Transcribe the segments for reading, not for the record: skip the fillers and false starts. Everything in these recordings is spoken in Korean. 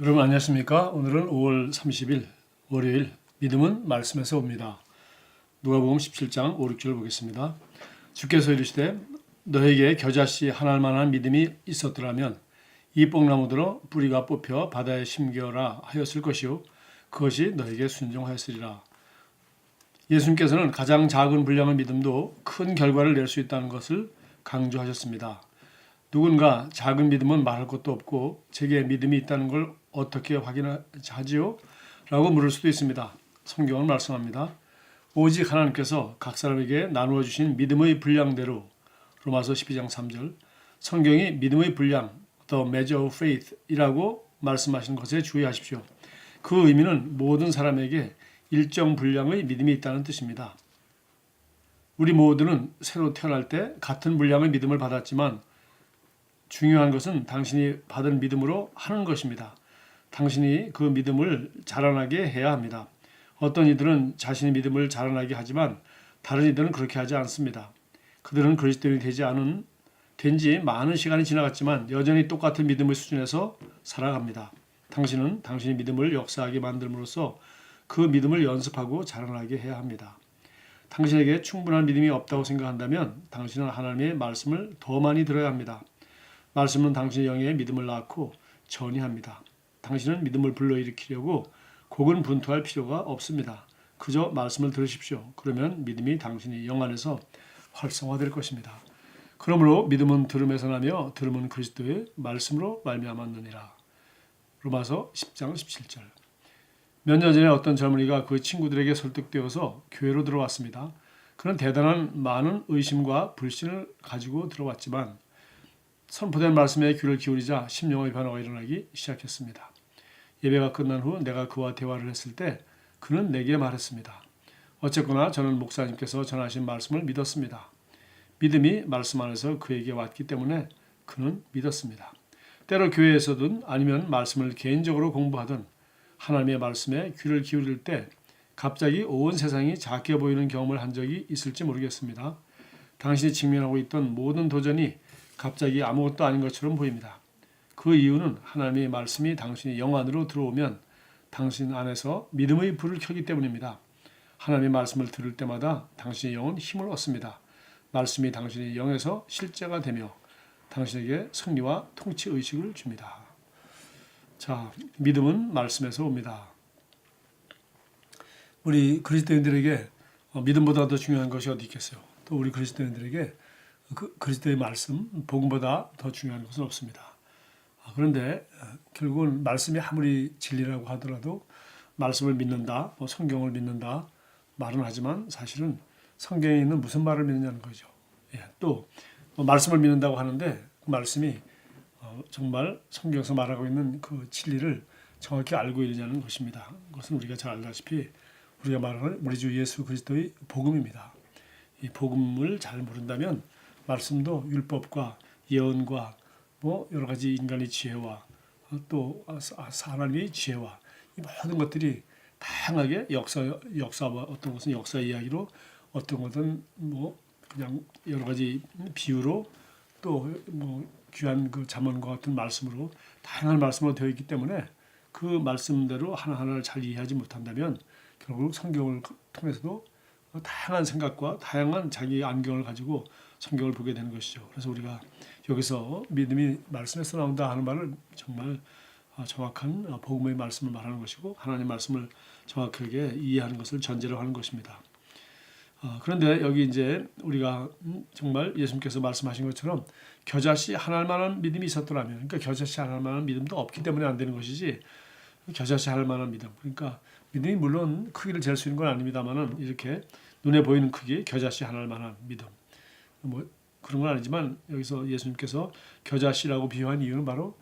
여러분 안녕하십니까? 오늘은 5월 30일 월요일 믿음은 말씀에서 옵니다. 누가복음 17장 5, 6절 보겠습니다. 주께서 이르시되 너에게 겨자씨 하나만한 믿음이 있었더라면 이 뽕나무들어 뿌리가 뽑혀 바다에 심겨라 하였을 것이요 그것이 너에게 순종하였으리라. 예수님께서는 가장 작은 분량의 믿음도 큰 결과를 낼 수 있다는 것을 강조하셨습니다. 누군가 작은 믿음은 말할 것도 없고 제게 믿음이 있다는 걸 어떻게 확인하지요? 라고 물을 수도 있습니다. 성경은 말씀합니다. 오직 하나님께서 각 사람에게 나누어 주신 믿음의 분량대로 로마서 12장 3절 성경이 믿음의 분량 The measure of faith 이라고 말씀하신 것에 주의하십시오. 그 의미는 모든 사람에게 일정 분량의 믿음이 있다는 뜻입니다. 우리 모두는 새로 태어날 때 같은 분량의 믿음을 받았지만 중요한 것은 당신이 받은 믿음으로 하는 것입니다. 당신이 그 믿음을 자라나게 해야 합니다. 어떤 이들은 자신의 믿음을 자라나게 하지만 다른 이들은 그렇게 하지 않습니다. 그들은 그리스도인이 된 지 많은 시간이 지나갔지만 여전히 똑같은 믿음의 수준에서 살아갑니다. 당신은 당신의 믿음을 역사하게 만들므로써 그 믿음을 연습하고 자라나게 해야 합니다. 당신에게 충분한 믿음이 없다고 생각한다면 당신은 하나님의 말씀을 더 많이 들어야 합니다. 말씀은 당신의 영에 믿음을 낳고 전이합니다. 당신은 믿음을 불러일으키려고 고군분투할 필요가 없습니다. 그저 말씀을 들으십시오. 그러면 믿음이 당신의 영 안에서 활성화될 것입니다. 그러므로 믿음은 들음에서 나며 들음은 그리스도의 말씀으로 말미암았느니라. 로마서 10장 17절. 몇 년 전에 어떤 젊은이가 그 친구들에게 설득되어서 교회로 들어왔습니다. 그는 대단한 많은 의심과 불신을 가지고 들어왔지만 선포된 말씀에 귀를 기울이자 심령의 변화가 일어나기 시작했습니다. 예배가 끝난 후 내가 그와 대화를 했을 때 그는 내게 말했습니다. 어쨌거나 저는 목사님께서 전하신 말씀을 믿었습니다. 믿음이 말씀 안에서 그에게 왔기 때문에 그는 믿었습니다. 때로 교회에서든 아니면 말씀을 개인적으로 공부하든 하나님의 말씀에 귀를 기울일 때 갑자기 온 세상이 작게 보이는 경험을 한 적이 있을지 모르겠습니다. 당신이 직면하고 있던 모든 도전이 갑자기 아무것도 아닌 것처럼 보입니다. 그 이유는 하나님의 말씀이 당신의 영 안으로 들어오면 당신 안에서 믿음의 불을 켜기 때문입니다. 하나님의 말씀을 들을 때마다 당신의 영은 힘을 얻습니다. 말씀이 당신의 영에서 실제가 되며 당신에게 승리와 통치 의식을 줍니다. 자, 믿음은 말씀에서 옵니다. 우리 그리스도인들에게 믿음보다 더 중요한 것이 어디 있겠어요? 또 우리 그리스도인들에게 그리스도의 말씀, 복음보다 더 중요한 것은 없습니다. 그런데 결국은 말씀이 아무리 진리라고 하더라도 말씀을 믿는다, 성경을 믿는다 말은 하지만 사실은 성경에 있는 무슨 말을 믿느냐는 거죠. 또 말씀을 믿는다고 하는데 그 말씀이 정말 성경에서 말하고 있는 그 진리를 정확히 알고 있느냐는 것입니다. 그것은 우리가 잘 알다시피 우리가 말하는 우리 주 예수 그리스도의 복음입니다. 이 복음을 잘 모른다면 말씀도 율법과 예언과 여러 가지 인간의 지혜와 또 하나님의 지혜와 이 모든 것들이 다양하게 역사와 어떤 것은 역사 이야기로 어떤 것은 그냥 여러 가지 비유로 또 귀한 그 잠언과 같은 말씀으로 다양한 말씀으로 되어 있기 때문에 그 말씀대로 하나하나를 잘 이해하지 못한다면 결국 성경을 통해서도 다양한 생각과 다양한 자기 안경을 가지고 성경을 보게 되는 것이죠. 그래서 우리가 여기서 믿음이 말씀에서 나온다 하는 말을 정말 정확한 복음의 말씀을 말하는 것이고 하나님의 말씀을 정확하게 이해하는 것을 전제로 하는 것입니다. 그런데 여기 이제 우리가 정말 예수님께서 말씀하신 것처럼 겨자씨 하나만한 믿음이 있었더라면, 그러니까 겨자씨 하나만한 믿음도 없기 때문에 안 되는 것이지 겨자씨 하나만한 믿음, 그러니까 믿음이 물론 크기를 잴 수 있는 건 아닙니다만은 이렇게 눈에 보이는 크기 겨자씨 하나만한 믿음 그런 건 아니지만 여기서 예수님께서 겨자씨라고 비유한 이유는 바로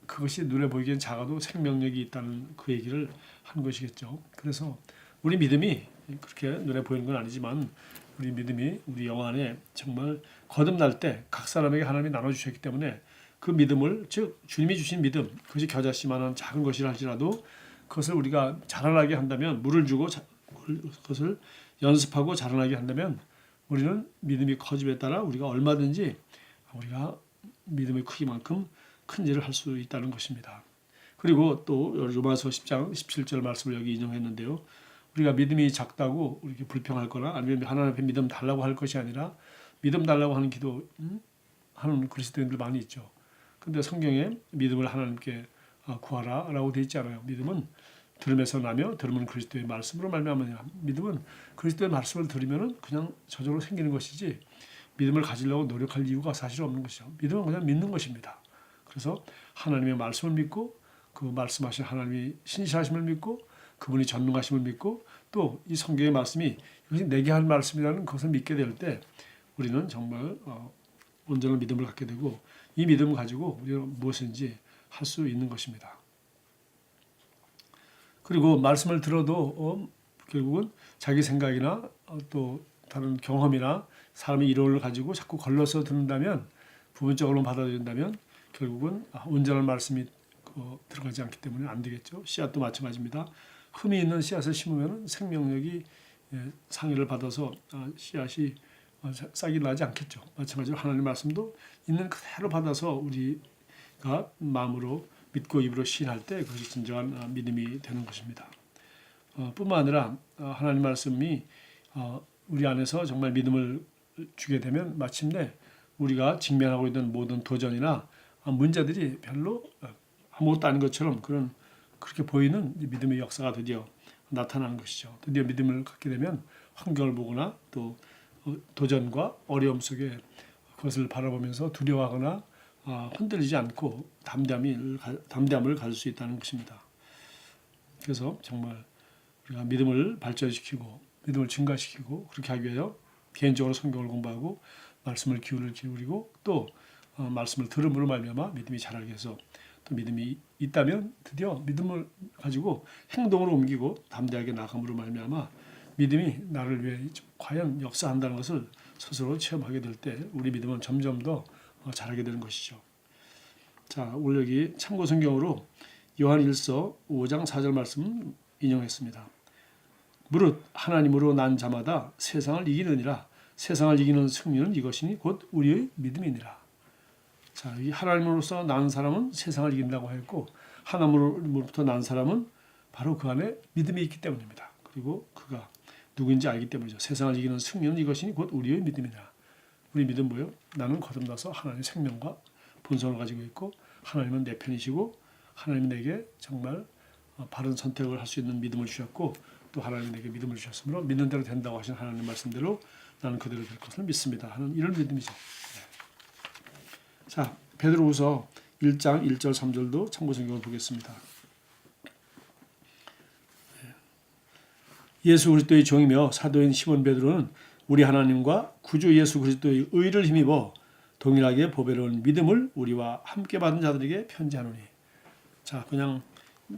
그것이 눈에 보이기엔 작아도 생명력이 있다는 그 얘기를 한 것이겠죠. 그래서 우리 믿음이 그렇게 눈에 보이는 건 아니지만 우리 믿음이 우리 영 안에 정말 거듭날 때 각 사람에게 하나님이 나눠주셨기 때문에 그 믿음을 즉 주님이 주신 믿음 그것이 겨자씨만한 작은 것이라 할지라도 그것을 우리가 자라나게 한다면 물을 주고 그것을 연습하고 자라나게 한다면 우리는 믿음이 커짐에 따라 우리가 얼마든지 우리가 믿음의 크기만큼 큰 일을 할 수 있다는 것입니다. 그리고 또 로마서 10장 17절 말씀을 여기 인용했는데요. 우리가 믿음이 작다고 이렇게 불평할 거나 아니면 하나님 앞에 믿음 달라고 할 것이 아니라 믿음 달라고 하는 기도 하는 그리스도인들 많이 있죠. 근데 성경에 믿음을 하나님께 구하라라고 되어 있지 않아요. 믿음은 들음에서 나며 들음은 그리스도의 말씀으로 말미암으냐. 믿음은 그리스도의 말씀을 들으면은 그냥 저절로 생기는 것이지 믿음을 가지려고 노력할 이유가 사실 없는 것이죠. 믿음은 그냥 믿는 것입니다. 그래서 하나님의 말씀을 믿고 그 말씀하신 하나님이 신실하심을 믿고 그분이 전능하심을 믿고 또 이 성경의 말씀이 이것이 내게 할 말씀이라는 것을 믿게 될 때 우리는 정말 온전한 믿음을 갖게 되고 이 믿음을 가지고 우리는 무엇인지 할 수 있는 것입니다. 그리고 말씀을 들어도 결국은 자기 생각이나 또 다른 경험이나 사람의 이론을 가지고 자꾸 걸러서 듣는다면 부분적으로 받아들인다면 결국은 온전한 말씀이 들어가지 않기 때문에 안 되겠죠. 씨앗도 마찬가지입니다. 흠이 있는 씨앗을 심으면 생명력이 상해를 받아서 씨앗이 싹이 나지 않겠죠. 마찬가지로 하나님 말씀도 있는 그대로 받아서 우리가 마음으로 믿고 입으로 시인할 때 그것이 진정한 믿음이 되는 것입니다. 뿐만 아니라 하나님 말씀이 우리 안에서 정말 믿음을 주게 되면 마침내 우리가 직면하고 있는 모든 도전이나 문제들이 별로 아무것도 아닌 것처럼 그렇게 보이는 믿음의 역사가 드디어 나타나는 것이죠. 드디어 믿음을 갖게 되면 환경을 보거나 또 도전과 어려움 속에 그것을 바라보면서 두려워하거나 흔들리지 않고 담대함을 가질 수 있다는 것입니다. 그래서 정말 우리가 믿음을 발전시키고 믿음을 증가시키고 그렇게 하기 위하여 개인적으로 성경을 공부하고 말씀을 기울이고 또 말씀을 들음으로 말미암아 믿음이 자라게 해서 또 믿음이 있다면 드디어 믿음을 가지고 행동으로 옮기고 담대하게 나아감으로 말미암아 믿음이 나를 위해 과연 역사한다는 것을 스스로 체험하게 될 때 우리 믿음은 점점 더 자라게 되는 것이죠. 자, 오늘 여기 참고 성경으로 요한 1서 5장 4절 말씀 인용했습니다. 무릇 하나님으로 난 자마다 세상을 이기느니라. 세상을 이기는 승리는 이것이니 곧 우리의 믿음이니라. 자, 이 하나님으로서 난 사람은 세상을 이긴다고 했고 하나님으로부터 난 사람은 바로 그 안에 믿음이 있기 때문입니다. 그리고 그가 누구인지 알기 때문이죠. 세상을 이기는 승리는 이것이니 곧 우리의 믿음이니라. 우리 믿음 뭐예요? 나는 거듭나서 하나님의 생명과 본성을 가지고 있고 하나님은 내 편이시고 하나님이 내게 정말 바른 선택을 할 수 있는 믿음을 주셨고 또 하나님이 내게 믿음을 주셨으므로 믿는 대로 된다고 하신 하나님 말씀대로 나는 그대로 될 것을 믿습니다 하는 이런 믿음이죠. 자, 베드로후서 1장 1절 3절도 참고 성경을 보겠습니다. 예수 그리스도의 종이며 사도인 시몬 베드로는 우리 하나님과 구주 예수 그리스도의 의를 힘입어 동일하게 보배로운 믿음을 우리와 함께 받은 자들에게 편지하노니. 자, 그냥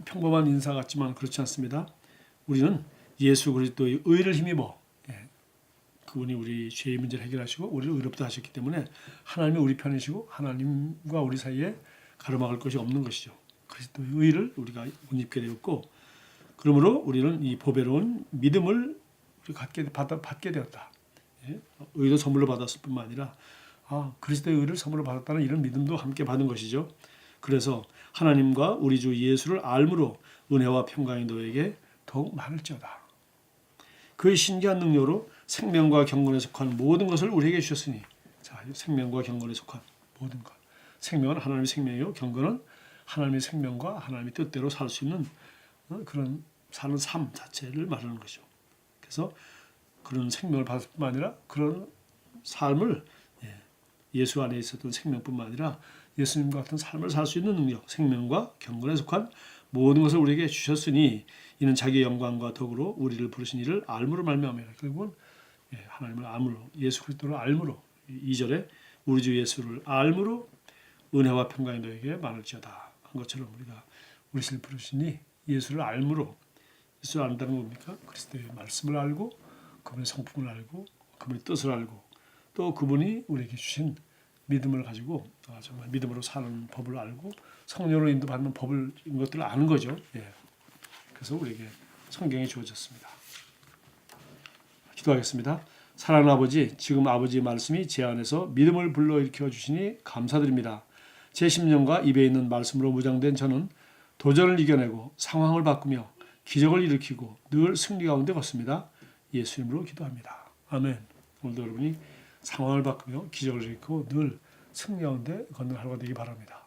평범한 인사 같지만 그렇지 않습니다. 우리는 예수 그리스도의 의를 힘입어 그분이 우리 죄의 문제를 해결하시고 우리를 의롭다 하셨기 때문에 하나님이 우리 편이시고 하나님과 우리 사이에 가로막을 것이 없는 것이죠. 그리스도의 의를 우리가 옷 입게 되었고 그러므로 우리는 이 보배로운 믿음을 받게 되었다. 의도 선물로 받았을 뿐만 아니라 그리스도의 의를 선물로 받았다는 이런 믿음도 함께 받은 것이죠. 그래서 하나님과 우리 주 예수를 알므로 은혜와 평강이 너에게 더욱 많을지어다. 그의 신기한 능력으로 생명과 경건에 속한 모든 것을 우리에게 주셨으니. 자, 생명과 경건에 속한 모든 것. 생명은 하나님의 생명이요, 경건은 하나님의 생명과 하나님의 뜻대로 살 수 있는 그런 사는 삶 자체를 말하는 것이죠. 그래서 그런 생명을 받을 뿐만 아니라 그런 삶을 예수 안에 있었던 생명뿐만 아니라 예수님과 같은 삶을 살 수 있는 능력, 생명과 경건에 속한 모든 것을 우리에게 주셨으니 이는 자기의 영광과 덕으로 우리를 부르신 이를 알므로 말미암아라. 결국은 하나님을 알므로, 예수 그리스도를 알므로, 2절에 우리 주 예수를 알므로 은혜와 평강이 너에게 많을지어다 한 것처럼 우리가 우리 신을 부르시니 예수를 알므로, 예수를 안다는 겁니까? 그리스도의 말씀을 알고 그분의 성품을 알고 그분의 뜻을 알고 또 그분이 우리에게 주신 믿음을 가지고 정말 믿음으로 사는 법을 알고 성령으로 인도받는 법을 이것들을 아는 거죠. 그래서 우리에게 성경이 주어졌습니다. 기도하겠습니다. 사랑하는 아버지, 지금 아버지의 말씀이 제 안에서 믿음을 불러일으켜 주시니 감사드립니다. 제 심령과 입에 있는 말씀으로 무장된 저는 도전을 이겨내고 상황을 바꾸며 기적을 일으키고 늘 승리 가운데 걷습니다. 예수 이름으로 기도합니다. 아멘. 오늘도 여러분이 상황을 바꾸며 기적을 일으키고 늘 승리 가운데 걷는 하루가 되기 바랍니다.